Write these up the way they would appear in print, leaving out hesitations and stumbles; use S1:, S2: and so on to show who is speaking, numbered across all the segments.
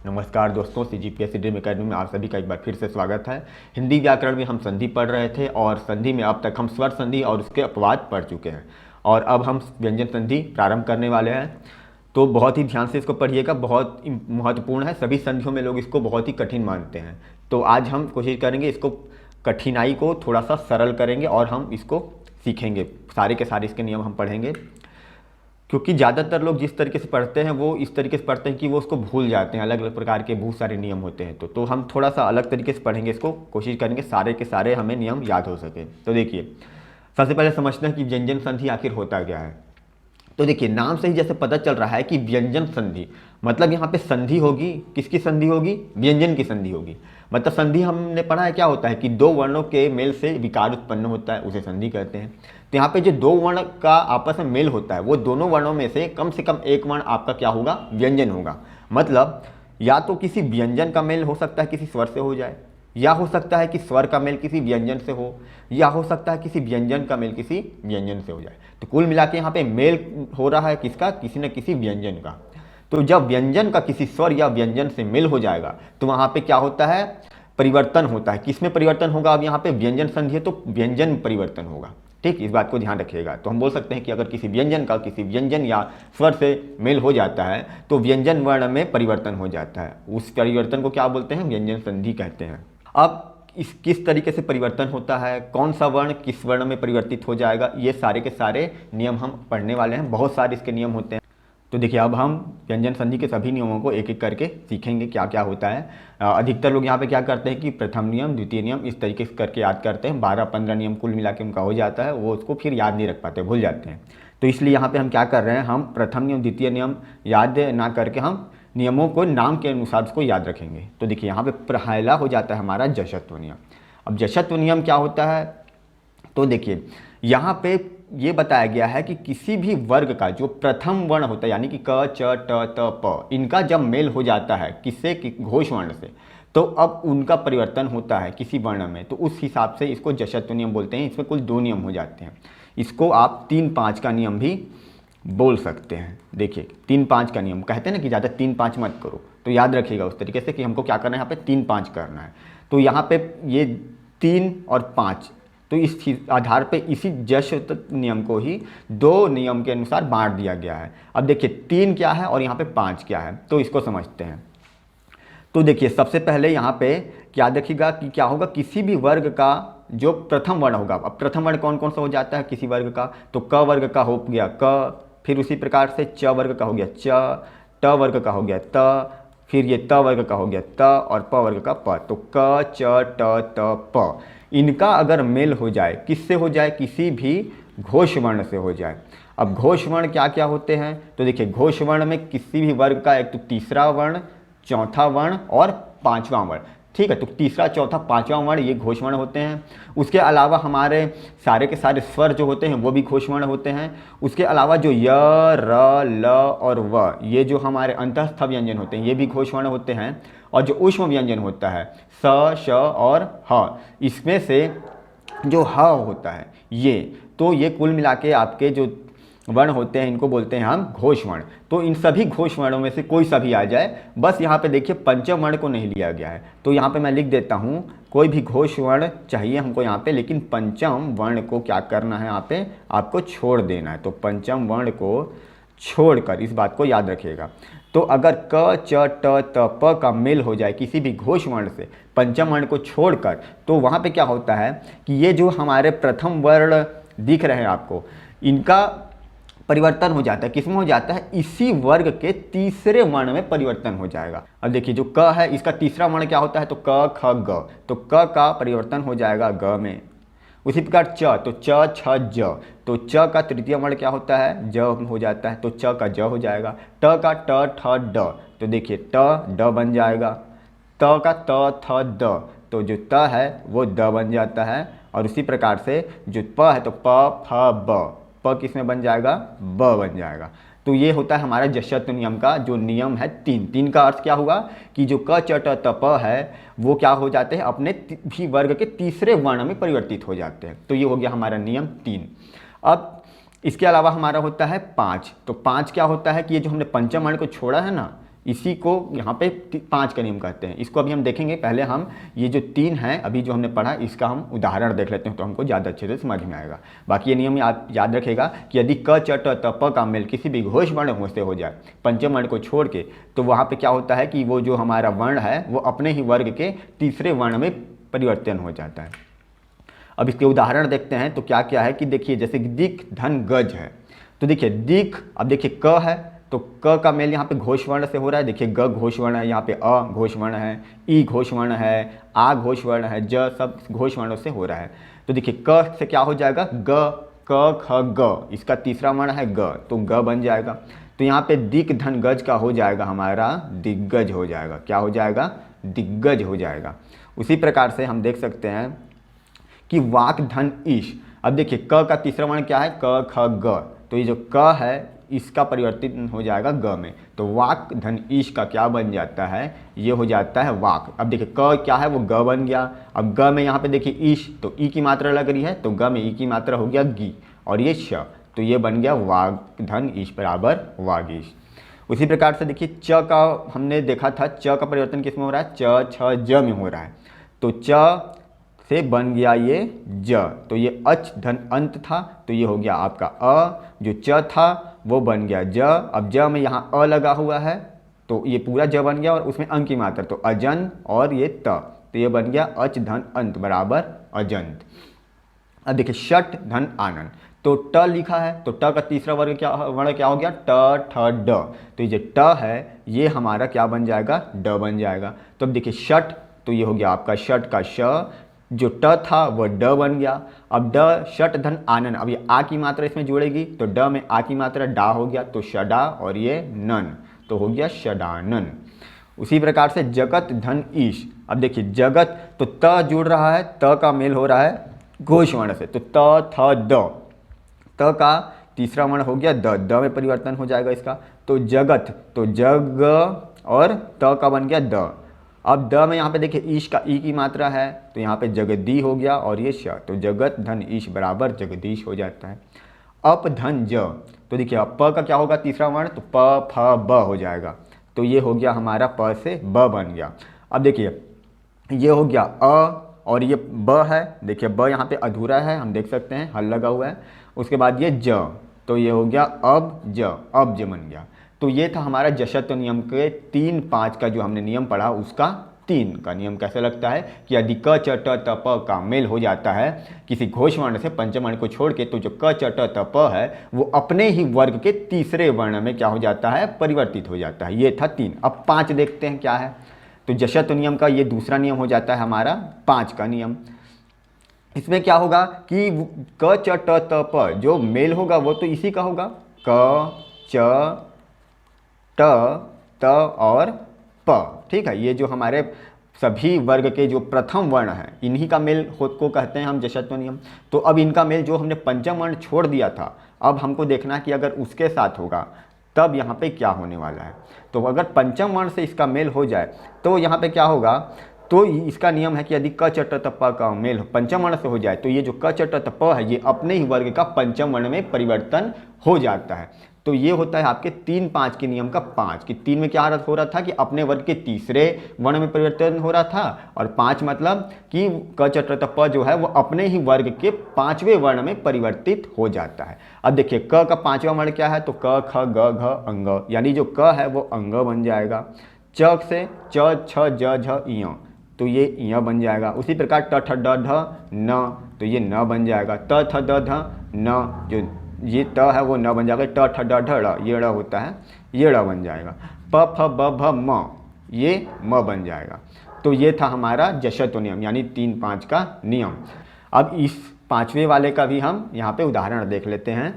S1: नमस्कार दोस्तों, CGPSC dream academy में आप सभी का एक बार फिर से स्वागत है। हिंदी व्याकरण में हम संधि पढ़ रहे थे और संधि में अब तक हम स्वर संधि और उसके अपवाद पढ़ चुके हैं और अब हम व्यंजन संधि प्रारंभ करने वाले हैं। तो बहुत ही ध्यान से इसको पढ़िएगा, बहुत महत्वपूर्ण है। सभी संधियों में लोग इसको बहुत ही कठिन मानते हैं, तो आज हम कोशिश करेंगे इसको कठिनाई को थोड़ा सा सरल करेंगे और हम इसको सीखेंगे। सारे के सारे इसके नियम हम पढ़ेंगे, क्योंकि ज़्यादातर लोग जिस तरीके से पढ़ते हैं वो इस तरीके से पढ़ते हैं कि वो उसको भूल जाते हैं। अलग अलग प्रकार के बहुत सारे नियम होते हैं, तो हम थोड़ा सा अलग तरीके से पढ़ेंगे इसको, कोशिश करेंगे सारे के सारे हमें नियम याद हो सके। तो देखिए, सबसे पहले समझते हैं कि व्यंजन संधि आखिर होता क्या है। तो देखिए, नाम से ही जैसे पता चल रहा है कि व्यंजन संधि मतलब यहाँ पे संधि होगी। किसकी संधि होगी? व्यंजन की संधि होगी। मतलब संधि हमने पढ़ा है क्या होता है कि दो वर्णों के मेल से विकार उत्पन्न होता है, उसे संधि कहते हैं। तो यहाँ पे जो दो वर्ण का आपस में मेल होता है वो दोनों वर्णों में से कम एक वर्ण आपका क्या होगा? व्यंजन होगा। मतलब या तो किसी व्यंजन का मेल हो सकता है किसी स्वर से हो जाए, या हो सकता है कि स्वर का मेल किसी व्यंजन से हो, या हो सकता है किसी व्यंजन का मेल किसी व्यंजन से हो जाए। तो कुल मिला के यहाँ पे मेल हो रहा है किसका? किसी न किसी व्यंजन का। तो जब व्यंजन का किसी स्वर या व्यंजन से मेल हो जाएगा तो वहाँ पे क्या होता है? परिवर्तन होता है। किसमें परिवर्तन होगा? अब यहाँ पे व्यंजन संधि है तो व्यंजन में परिवर्तन होगा। ठीक, इस बात को ध्यान रखिएगा। तो हम बोल सकते हैं कि अगर किसी व्यंजन का किसी व्यंजन या स्वर से मेल हो जाता है तो व्यंजन वर्ण में परिवर्तन हो जाता है। उस परिवर्तन को क्या बोलते हैं? व्यंजन संधि कहते हैं। अब इस किस तरीके से परिवर्तन होता है, कौन सा वर्ण किस वर्ण में परिवर्तित हो जाएगा, ये सारे के सारे नियम हम पढ़ने वाले हैं। बहुत सारे इसके नियम होते हैं। तो देखिए, अब हम व्यंजन संधि के सभी नियमों को एक एक करके सीखेंगे क्या क्या होता है। अधिकतर लोग यहाँ पे क्या करते हैं कि प्रथम नियम द्वितीय नियम इस तरीके से करके याद करते हैं। 12-15 नियम कुल मिला के उनका हो जाता है, वो उसको फिर याद नहीं रख पाते, भूल जाते हैं। तो इसलिए यहाँ पे हम क्या कर रहे हैं, हम प्रथम नियम द्वितीय नियम याद ना करके हम नियमों को नाम के अनुसार उसको याद रखेंगे। तो देखिए, यहाँ पे पहला हो जाता है हमारा जशत्व नियम। अब जशत्व नियम क्या होता है? तो देखिए, यहाँ पे ये बताया गया है कि किसी भी वर्ग का जो प्रथम वर्ण होता है, यानी कि क च ट त प, इनका जब मेल हो जाता है किससे? घोष वर्ण से, तो अब उनका परिवर्तन होता है किसी वर्ण में। तो उस हिसाब से इसको जशत्व नियम बोलते हैं। इसमें कुल 2 नियम हो जाते हैं। इसको आप 3-5 का नियम भी बोल सकते हैं। देखिए, 3-5 का नियम कहते हैं ना कि ज़्यादा 3-5 मत करो, तो याद रखिएगा उस तरीके से कि हमको क्या करना है, यहाँ पे 3-5 करना है। तो यहाँ पे ये 3 और 5, तो इस आधार पे इसी जशत्व नियम को ही 2 नियम के अनुसार बांट दिया गया है। अब देखिए, 3 क्या है और यहाँ पे 5 क्या है, तो इसको समझते हैं। तो देखिए, सबसे पहले यहाँ पे क्या देखिएगा कि क्या होगा, किसी भी वर्ग का जो प्रथम वर्ण होगा। अब प्रथम वर्ण कौन कौन सा हो जाता है किसी वर्ग का? तो क वर्ग का हो गया क, फिर उसी प्रकार से च वर्ग का हो गया च, ट वर्ग का हो गया त, फिर ये त वर्ग का हो गया त और प वर्ग का प। तो क च ट त प, इनका अगर मेल हो जाए, किससे हो जाए? किसी भी घोष वर्ण से हो जाए। अब घोष वर्ण क्या क्या होते हैं? तो देखिए, घोष वर्ण में किसी भी वर्ग का एक तो तीसरा वर्ण, चौथा वर्ण और पांचवा वर्ण। ठीक है, तो तीसरा चौथा पांचवा वर्ण ये घोष वर्ण होते हैं। उसके अलावा हमारे सारे के सारे स्वर जो होते हैं वो भी घोष वर्ण होते हैं। उसके अलावा जो य, र, ल और व, ये जो हमारे अंतस्थ व्यंजन होते हैं ये भी घोष वर्ण होते हैं। और जो ऊष्म व्यंजन होता है स, श और ह, इसमें से जो ह होता है ये, तो ये कुल मिला के आपके जो वर्ण होते हैं इनको बोलते हैं हम घोष वर्ण। तो इन सभी घोष वर्णों में से कोई सा भी आ जाए, बस यहाँ पे देखिए पंचम वर्ण को नहीं लिया गया है। तो यहाँ पे मैं लिख देता हूँ, कोई भी घोष वर्ण चाहिए हमको यहाँ पे, लेकिन पंचम वर्ण को क्या करना है, यहाँ पे आपको छोड़ देना है। तो पंचम वर्ण को छोड़कर, इस बात को याद रखिएगा। तो अगर क च ट त प का मेल हो जाए किसी भी घोष वर्ण से पंचम वर्ण को छोड़कर, तो वहाँ पे क्या होता है कि ये जो हमारे प्रथम वर्ण दिख रहे हैं आपको, इनका परिवर्तन हो जाता है। किसमें हो जाता है? इसी वर्ग के तीसरे वर्ण में परिवर्तन हो जाएगा। अब देखिए, जो क है इसका तीसरा वर्ण क्या होता है? तो क ख ग, तो क का परिवर्तन हो जाएगा ग में। उसी प्रकार च, तो च छ ज, तो च का तृतीय वर्ण क्या होता है? ज हो जाता है, तो च का ज हो जाएगा। ट का ट ठ ड, तो देखिए ट ड बन जाएगा। त का त थ द, तो जो त है वो द बन जाता है। और उसी प्रकार से जो प है तो प फ ब, प किस में बन जाएगा? ब बन जाएगा। तो ये होता है हमारा जशत्व नियम का जो नियम है 3। का अर्थ क्या हुआ कि जो क च ट त प है वो क्या हो जाते हैं, अपने भी वर्ग के तीसरे वर्ण में परिवर्तित हो जाते हैं। तो ये हो गया हमारा नियम 3। अब इसके अलावा हमारा होता है 5। तो 5 क्या होता है कि ये जो हमने पंचम वर्ण को छोड़ा है ना, इसी को यहाँ पे 5 का नियम कहते हैं। इसको अभी हम देखेंगे, पहले हम ये जो 3 हैं अभी जो हमने पढ़ा इसका हम उदाहरण देख लेते हैं तो हमको ज़्यादा अच्छे से समझ में आएगा। बाकी ये नियम आप याद रखेगा कि यदि क च ट त प का मेल किसी भी घोष वर्ण से हो जाए पंचम वर्ण को छोड़ के, तो वहाँ पे क्या होता है कि वो जो हमारा वर्ण है वो अपने ही वर्ग के तीसरे वर्ण में परिवर्तन हो जाता है। अब इसके उदाहरण देखते हैं तो क्या क्या है कि देखिए जैसे दिक धन गज है, तो देखिए दिक, अब देखिए क है तो क का मेल यहाँ पे घोष वर्ण से हो रहा है। देखिए ग घोष वर्ण है, यहाँ पे अ घोष वर्ण है, ई घोष वर्ण है, आ घोष वर्ण है, ज सब घोष वर्णों से हो रहा है। तो देखिए क से क्या हो जाएगा, ग क ख ग, इसका तीसरा वर्ण है ग, तो ग बन जाएगा। तो यहाँ पे दिक धन गज का हो जाएगा हमारा दिग्गज हो जाएगा। क्या हो जाएगा, दिग्गज हो जाएगा। उसी प्रकार से हम देख सकते हैं कि वाक धन ईश, अब देखिए क का तीसरा वर्ण क्या है, क ख ग, तो ये जो क है इसका परिवर्तित हो जाएगा ग में, तो वाक धन ईश का क्या बन जाता है, ये हो जाता है वाक। अब देखिए क क्या है वो ग बन गया, अब ग में यहाँ पे देखिए ईश, तो ई की मात्रा लग रही है तो ग में ई की मात्रा हो गया गी, और ये श, तो ये बन गया वाक धन ईश बराबर वागीश। उसी प्रकार से देखिए च का हमने देखा था, च का परिवर्तन किस में हो रहा है, च छ ज में हो रहा है, तो च से बन गया ये ज, तो ये अच धन अंत था तो ये हो गया आपका अ, जो च था वो बन गया ज। अब ज में यहाँ अ लगा हुआ है तो ये पूरा ज बन गया और उसमें अंक की मात्रा, तो अजन और ये त, तो ये बन गया अच धन अंत बराबर अजंत। अब देखिए षट धन आनन, तो ट लिखा है तो ट का तीसरा वर्ण क्या हो गया, ट ठ ड, तो ये जो ट है ये हमारा क्या बन जाएगा, ड बन जाएगा। तो अब देखिए षट, तो ये हो गया आपका षट का श, जो ट था वो ड बन गया। अब ड षट धन आनन, अब ये आ की मात्रा इसमें जोड़ेगी तो ड में आ की मात्रा डा हो गया, तो शडा, और ये नन, तो हो गया शडानन। उसी प्रकार से जगत धन ईश, अब देखिए जगत, तो त जुड़ रहा है, त का मेल हो रहा है घोष वर्ण से, तो त थ द, त का तीसरा वर्ण हो गया द, द में परिवर्तन हो जाएगा इसका, तो जगत, तो जग और त का बन गया द। अब द में यहाँ पे देखिए ईश का ई की मात्रा है तो यहाँ पे जगदी हो गया, और ये श, तो जगत धन ईश बराबर जगदीश हो जाता है। अप धन ज, तो देखिए अब प का क्या होगा तीसरा वर्ण, तो प फ ब हो जाएगा, तो ये हो गया हमारा प से ब बन गया। अब देखिए ये हो गया अ और ये ब है, देखिए ब यहाँ पे अधूरा है, हम देख सकते हैं हल लगा हुआ है। उसके बाद ये ज, तो ये हो गया अब ज, अब ज बन गया। तो ये था हमारा जशत्व नियम के 3 5 का जो हमने नियम पढ़ा, उसका 3 का नियम कैसे लगता है कि यदि क च ट त प का मेल हो जाता है किसी घोष वर्ण से पंचम वर्ण को छोड़ के, तो जो क च ट त प है वो अपने ही वर्ग के तीसरे वर्ण में क्या हो जाता है, परिवर्तित हो जाता है। ये था 3। अब 5 देखते हैं क्या है, तो जशत्व नियम का ये दूसरा नियम हो जाता है हमारा 5 का नियम। इसमें क्या होगा कि क च ट त प जो मेल होगा वो तो इसी का होगा, क च ट त और प, ठीक है। ये जो हमारे सभी वर्ग के जो प्रथम वर्ण हैं इन्हीं का मेल को कहते हैं हम जशत्व नियम। तो अब इनका मेल जो हमने पंचम वर्ण छोड़ दिया था, अब हमको देखना कि अगर उसके साथ होगा तब यहाँ पे क्या होने वाला है। तो अगर पंचम वर्ण से इसका मेल हो जाए तो यहाँ पे क्या होगा, तो इसका नियम है कि यदि क च ट त प का मेल पंचम वर्ण से हो जाए तो ये जो क च ट त प है ये अपने ही वर्ग का पंचम वर्ण में परिवर्तन हो जाता है। तो ये होता है आपके 3 5 के नियम का 5 कि 3 में क्या अर्थ हो रहा था कि अपने वर्ग के तीसरे वर्ण में परिवर्तन हो रहा था, और 5 मतलब कि क च ट त प जो है वो अपने ही वर्ग के 5वें वर्ण में परिवर्तित हो जाता है। अब देखिए क का 5वां वर्ण क्या है, तो क ख ग घ अंग, यानी जो क है वो अंग बन जाएगा। च से च छ ज झ इय, तो ये इय बन जाएगा। उसी प्रकार ट ठ ड ढ न, तो ये न बन जाएगा। त थ द ध न, जो ये त है वो न बन जाएगा। ट ठ ड ढ ड़, ये ड़ होता है, ये ड़ बन जाएगा। प फ ब भ म, ये म बन जाएगा। तो ये था हमारा जशत्व नियम यानी 3 5 का नियम। अब इस 5वें वाले का भी हम यहाँ पे उदाहरण देख लेते हैं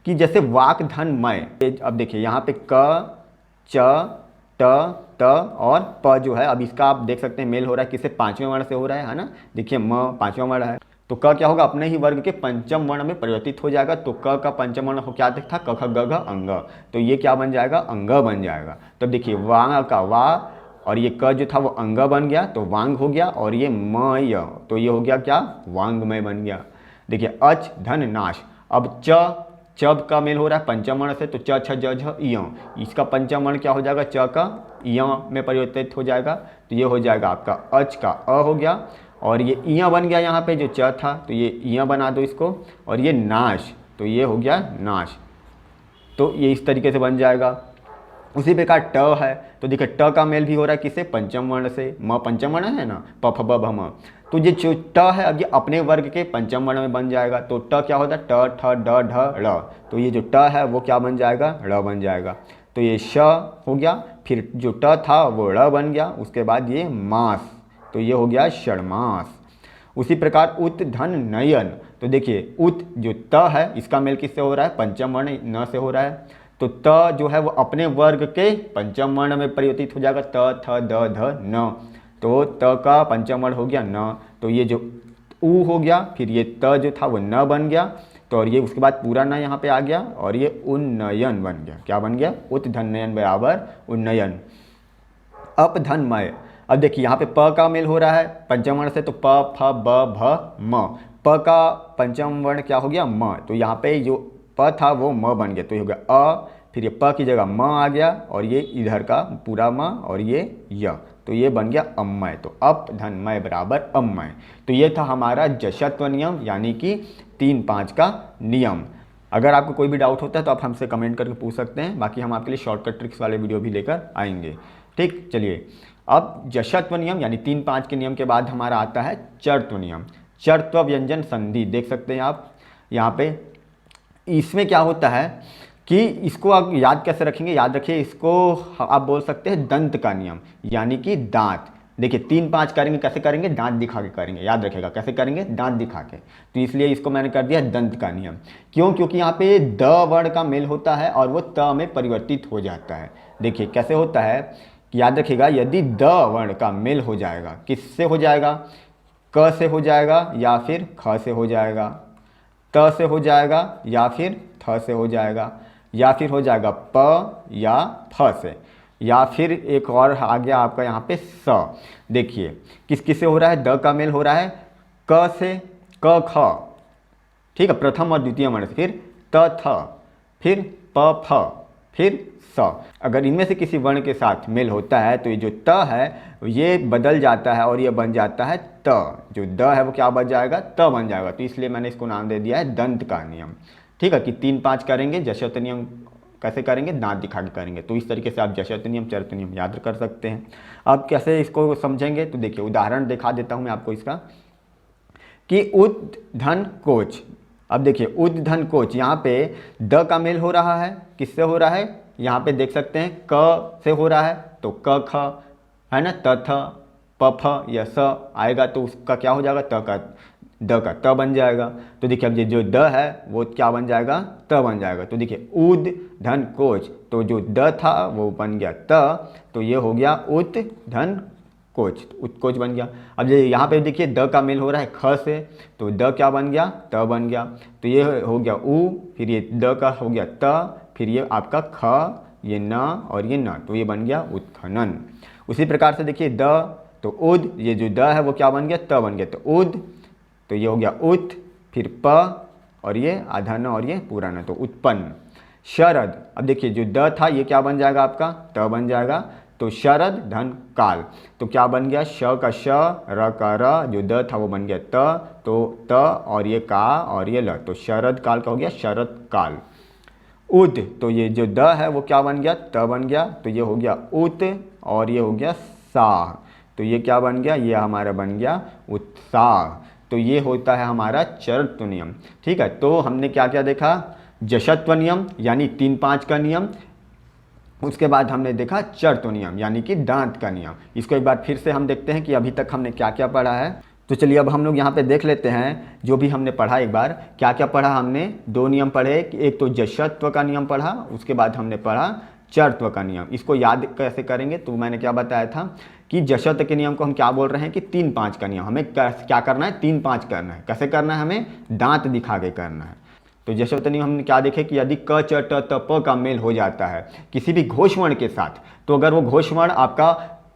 S1: कि जैसे वाक धन मय। अब देखिए यहाँ पे क च ट त और प जो है, अब इसका आप देख सकते हैं मेल हो रहा है किससे, 5वें वर्ण से हो रहा है ना। देखिए म 5वां वर्ण है तो क क्या होगा, अपने ही वर्ग के पंचम वर्ण में परिवर्तित हो जाएगा। तो क का पंचम वर्ण हो क्या था, क ख ग घ अंग, तो ये क्या बन जाएगा, अंग बन जाएगा। तो देखिए वांग का वा और ये क जो था वो अंग बन गया तो वांग हो गया, और ये म य तो ये हो गया क्या, वांगमय बन गया। देखिए अच धन नाश, अब च च का मेल हो रहा है पंचम वर्ण से, तो च छ ज झ य, इसका पंचम वर्ण क्या हो जाएगा, च का य में परिवर्तित हो जाएगा, तो ये हो जाएगा आपका अच का अ हो गया, और ये इ बन गया यहाँ पे जो च था, तो ये इ बना दो इसको, और ये नाश, तो ये हो गया नाश, तो ये इस तरीके से बन जाएगा। उसी प्रकार ट है, तो देखिए ट का मेल भी हो रहा है किससे, पंचम वर्ण से, म पंचम वर्ण है ना, प फ ब भ म, तो ये जो ट है अब ये अपने वर्ग के पंचम वर्ण में बन जाएगा, तो ट क्या होता है, ट ठ ड ढ ड़, तो ये जो ट है वो क्या बन जाएगा, ड़ बन जाएगा, तो ये श हो गया, फिर जो ट था वो ड़ बन गया, उसके बाद ये मास, तो ये हो गया षण्मास। उसी प्रकार उत धन नयन, तो देखिए उत जो त है इसका मेल किससे हो रहा है, पंचम वर्ण न से हो रहा है, तो त जो है वो अपने वर्ग के पंचम वर्ण में परिवर्तित हो जाएगा, त थ द ध न, तो त का पंचम वर्ण हो गया न, तो ये जो उ हो गया, फिर ये त जो था वो न बन गया, तो और ये उसके बाद पूरा न यहाँ पे आ गया, और ये उन्नयन बन गया, क्या बन गया, उत धन नयन बराबर उन्नयन। अपधन्मय, अब देखिए यहाँ पे प का मेल हो रहा है पंचम वर्ण से, तो प फ ब भ म, प का पंचम वर्ण क्या हो गया, म, तो यहाँ पे जो प था वो म बन गया, तो ये हो गया अ, फिर ये प की जगह म आ गया, और ये इधर का पूरा म, और ये य, तो ये बन गया अम्मय, तो अप धन्मय बराबर अम्मय। तो ये था हमारा जशत्व नियम, यानी कि 3-5 का नियम। अगर आपको कोई भी डाउट होता है तो आप हमसे कमेंट करके पूछ सकते हैं, बाकी हम आपके लिए शॉर्टकट ट्रिक्स वाले वीडियो भी लेकर आएंगे। ठीक, चलिए अब जशत्व नियम यानी 3-5 के नियम के बाद हमारा आता है चरत्व नियम। चरत्व व्यंजन संधि देख सकते हैं आप यहाँ पे, इसमें क्या होता है कि इसको आप याद कैसे रखेंगे, याद रखिए इसको आप बोल सकते हैं दंत का नियम, यानी कि दांत। देखिए 3-5 करेंगे, कैसे करेंगे, दांत दिखा के करेंगे, याद रखेगा कैसे करेंगे, दांत दिखा के, तो इसलिए इसको मैंने कर दिया दंत का नियम। क्यों, क्योंकि यहाँ पे द वर्ण का मेल होता है और वो त में परिवर्तित हो जाता है। देखिए कैसे होता है, याद रखिएगा, यदि द वर्ण का मेल हो जाएगा, किससे हो जाएगा, क से हो जाएगा, या फिर ख से हो जाएगा, त से हो जाएगा, या फिर थ से हो जाएगा, या फिर हो जाएगा प या फ से, या फिर एक और आ गया आपका यहाँ पे स। देखिए किस किस से हो रहा है, द का मेल हो रहा है क से, क ख, ठीक है, प्रथम और द्वितीय वर्ण से, फिर त थ, फिर प फ, फिर स। अगर इनमें से किसी वर्ण के साथ मेल होता है तो ये जो त है ये बदल जाता है और ये बन जाता है त, जो द है वो क्या बन जाएगा, त बन जाएगा, तो इसलिए मैंने इसको नाम दे दिया है दंत का नियम। ठीक है, कि 3-5 करेंगे, जशत्व नियम कैसे करेंगे, दांत दिखा के करेंगे, तो इस तरीके से आप जशत्व नियम चरत्व नियम याद कर सकते हैं। अब कैसे इसको समझेंगे, तो देखिए उदाहरण दिखा देता हूँ मैं आपको इसका, कि उद धन कोच। अब देखिए उद धन कोच, यहाँ पे द का मेल हो रहा है, किससे हो रहा है, यहाँ पे देख सकते हैं क से हो रहा है, तो क ख है ना, त थ प फ या स आएगा, तो उसका क्या हो जाएगा, त का द का त बन जाएगा। तो देखिए अब ये जो द है वो क्या बन जाएगा, त बन जाएगा। तो देखिए उद धन कोच, तो जो द था वो बन गया त, तो ये हो गया उत धन कोच, उत्कोच बन गया। अब ये यहाँ पे देखिए द का मेल हो रहा है ख से, तो द क्या बन गया, त बन गया, तो ये हो गया उ, फिर ये द का हो गया त, फिर ये आपका ख, ये न और ये न, तो ये बन गया उत्खनन। उसी प्रकार से देखिए द, तो उद, ये जो द है वो क्या बन गया, त बन गया, तो उद, तो ये हो गया उत, फिर प और ये आधा न और ये पूरा न, तो उत्पन्न। शरद, अब देखिए जो द था ये क्या बन जाएगा आपका, त बन जाएगा, तो शरद धन काल, तो क्या बन गया, श का श, र का र, जो द था वो बन गया त, तो त और ये का और ये ल, तो शरद काल का हो गया शरद काल। उद, तो ये जो द है वो क्या बन गया, त बन गया, तो ये हो गया उत और ये हो गया साह, तो ये क्या बन गया, ये हमारा बन गया उत्साह। तो ये होता है हमारा चरत्व नियम। ठीक है, तो हमने क्या क्या देखा, जशत्व नियम यानी 3-5 का नियम, उसके बाद हमने देखा चरत्व नियम यानी कि दांत का नियम। इसको एक बार फिर से हम देखते हैं कि अभी तक हमने क्या क्या पढ़ा है। तो चलिए अब हम लोग यहाँ पे देख लेते हैं जो भी हमने पढ़ा, एक बार क्या क्या पढ़ा हमने। 2 नियम पढ़े, एक तो जशत्व का नियम पढ़ा, उसके बाद हमने पढ़ा चरत्व का नियम। इसको याद कैसे करेंगे, तो मैंने क्या बताया था कि जशत्व के नियम को हम क्या बोल रहे हैं कि 3-5 का नियम। हमें क्या करना है, 3-5 करना है। कैसे करना है, हमें दांत दिखा के करना है। तो जशत्व नियम हमने क्या देखे कि यदि क च ट त प का मेल हो जाता है किसी भी घोष वर्ण के साथ, तो अगर वो घोष वर्ण आपका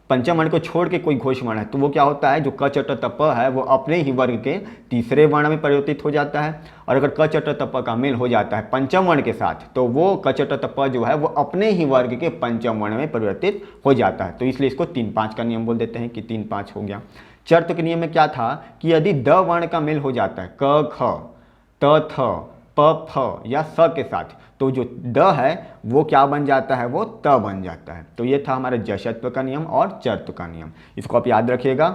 S1: पंचम वर्ण को छोड़ के कोई घोष वर्ण है तो वो क्या होता है, जो क च ट त प है वो अपने ही वर्ग के तीसरे वर्ण में परिवर्तित हो जाता है। और अगर क च ट त प का मेल हो जाता है पंचम वर्ण के साथ तो वो क च ट त प जो है वो अपने ही वर्ग के पंचम वर्ण में परिवर्तित हो जाता है। तो इसलिए इसको 3-5 का नियम बोल देते हैं कि 3-5 हो गया। चर्त के नियम में क्या था कि यदि द वर्ण का मेल हो जाता है क ख त थ प फ या स के साथ तो जो द है वो क्या बन जाता है, वो त बन जाता है। तो ये था हमारा जश्त्व का नियम और चर्त्व का नियम, इसको आप याद रखिएगा।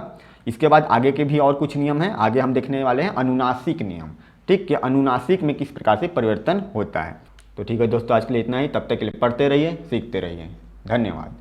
S1: इसके बाद आगे के भी और कुछ नियम हैं, आगे हम देखने वाले हैं अनुनासिक नियम। ठीक, कि अनुनासिक में किस प्रकार से परिवर्तन होता है। तो ठीक है दोस्तों, आज के लिए इतना ही। तब तक के लिए पढ़ते रहिए, सीखते रहिए। धन्यवाद।